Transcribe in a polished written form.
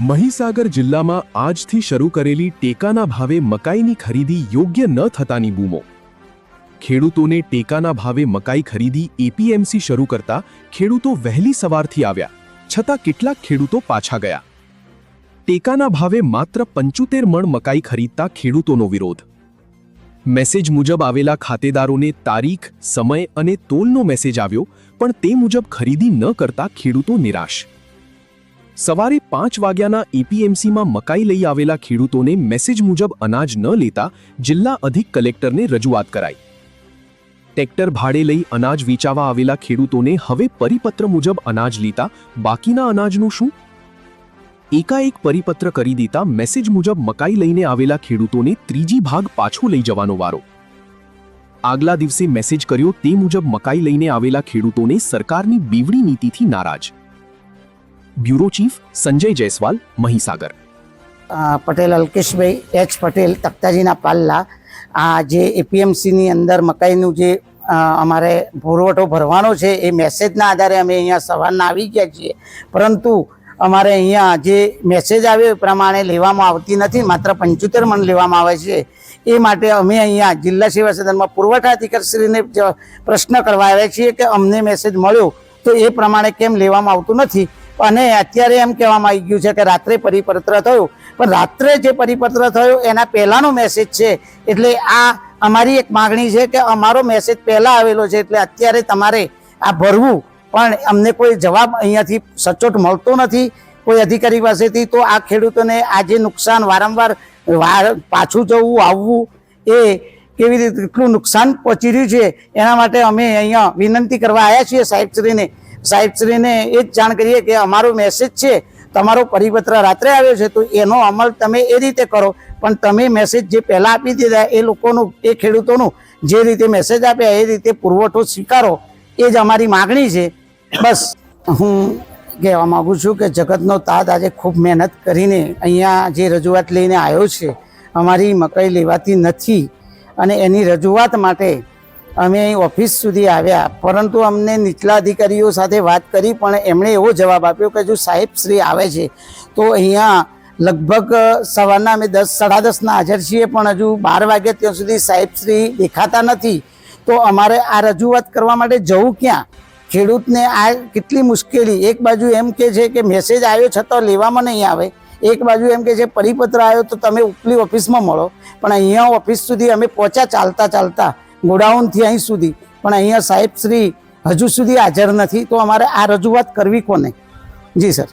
મહીસાગર જિલ્લામાં આજથી શરૂ કરેલી ટેકાના ભાવે મકાઈની ખરીદી યોગ્ય ન થતાની બૂમો। ખેડૂતોને ટેકાના ભાવે મકાઈ ખરીદી એપીએમસી શરૂ કરતા ખેડૂતો વહેલી સવારથી આવ્યા, છતાં કેટલાક ખેડૂતો પાછા ગયા। ટેકાના ભાવે માત્ર 75 મણ મકાઈ ખરીદતા ખેડૂતોનો વિરોધ। મેસેજ મુજબ આવેલા ખાતેદારોને તારીખ, સમય અને તોલનો મેસેજ આવ્યો, પણ તે મુજબ ખરીદી ન કરતા ખેડૂતો નિરાશ। સવારે 5 વાગ્યાના એપીએમસીમાં મકાઈ લઈ આવેલા ખેડૂતોને મેસેજ મુજબ અનાજ ન લેતા જિલ્લા અધિક કલેક્ટરને રજૂઆત કરાઈ। ટ્રેક્ટર ભાડે લઈ અનાજ વેચાવા આવેલા ખેડૂતોને હવે પરિપત્ર મુજબ અનાજ લેતા બાકીના અનાજનું શું? એકાએક પરિપત્ર કરી દેતા મેસેજ મુજબ મકાઈ લઈને આવેલા ખેડૂતોને ત્રીજી ભાગ પાછો લઈ જવાનો વારો। આગલા દિવસે મેસેજ કર્યો તે મુજબ મકાઈ લઈને આવેલા ખેડૂતોને સરકારની બીવડી નીતિથી નારાજ। Bureau chief Sanjay Jaiswal, Mahisagar. Patel Alkeshbhai H Patel, તખ્તાજીના પાલ્લા। આ જે એપીએમસીની અંદર મકાઈનું જે અમારે પુરવઠો ભરવાનો છે એ મેસેજના આધારે અમે અહીંયા સવારના આવી ગયા છીએ, પરંતુ અમારે અહીંયા જે મેસેજ આવ્યો એ પ્રમાણે લેવામાં આવતી નથી, માત્ર 75 મણ લેવામાં આવે છે। એ માટે અમે અહીંયા જિલ્લા સેવા સદનમાં પુરવઠા અધિકારીશ્રીને પ્રશ્ન કરવા આવ્યા છીએ કે અમને મેસેજ મળ્યો તો એ પ્રમાણે કેમ લેવામાં આવતું નથી। અને અત્યારે એમ કહેવામાં આવી ગયું છે કે રાત્રે પરિપત્ર થયો, પણ રાત્રે જે પરિપત્ર થયો એના પહેલાંનો મેસેજ છે, એટલે આ અમારી એક માગણી છે કે અમારો મેસેજ પહેલાં આવેલો છે, એટલે અત્યારે તમારે આ ભરવું, પણ અમને કોઈ જવાબ અહીંયાથી સચોટ મળતો નથી કોઈ અધિકારી પાસેથી। તો આ ખેડૂતોને આજે નુકસાન વારંવાર પાછું જવું આવવું એ કેવી રીતે એટલું નુકસાન પહોંચી રહ્યું છે, એના માટે અમે અહીંયા વિનંતી કરવા આવ્યા છીએ સાહેબશ્રીને એ જ જાણ કરીએ કે અમારો મેસેજ છે, તમારો પરિપત્ર રાત્રે આવ્યો છે તો એનો અમલ તમે એ રીતે કરો, પણ તમે મેસેજ જે પહેલાં આપી દીધા એ લોકોનું, એ ખેડૂતોનું જે રીતે મેસેજ આપ્યા એ રીતે પુરવઠો સ્વીકારો, એ જ અમારી માગણી છે। બસ હું કહેવા માગું છું કે જગતનો તાત આજે ખૂબ મહેનત કરીને અહીંયા જે રજૂઆત લઈને આવ્યો છે, અમારી મકાઈ લેવાતી નથી અને એની રજૂઆત માટે અમે અહીં ઓફિસ સુધી આવ્યા, પરંતુ અમને નીચલા અધિકારીઓ સાથે વાત કરી પણ એમણે એવો જવાબ આપ્યો કે જો સાહેબશ્રી આવે છે તો અહીંયા લગભગ સવારના અમે 10 સાડા 10ના હાજર છીએ, પણ હજુ 12 વાગ્યા ત્યાં સુધી સાહેબશ્રી દેખાતા નથી। તો અમારે આ રજૂઆત કરવા માટે જવું ક્યાં? ખેડૂતને આ કેટલી મુશ્કેલી। એક બાજુ એમ કે છે કે મેસેજ આવ્યો છતાં લેવામાં નહીં આવે, એક બાજુ એમ કે છે પરિપત્ર આવ્યો તો તમે ઉપલી ઓફિસમાં મળો, પણ અહીંયા ઓફિસ સુધી અમે પહોંચ્યા ચાલતા ગોડાઉનથી અહીં સુધી, પણ અહીંયા સાહેબશ્રી હજુ સુધી હાજર નથી। તો અમારે આ રજૂઆત કરવી કોને? જી સર।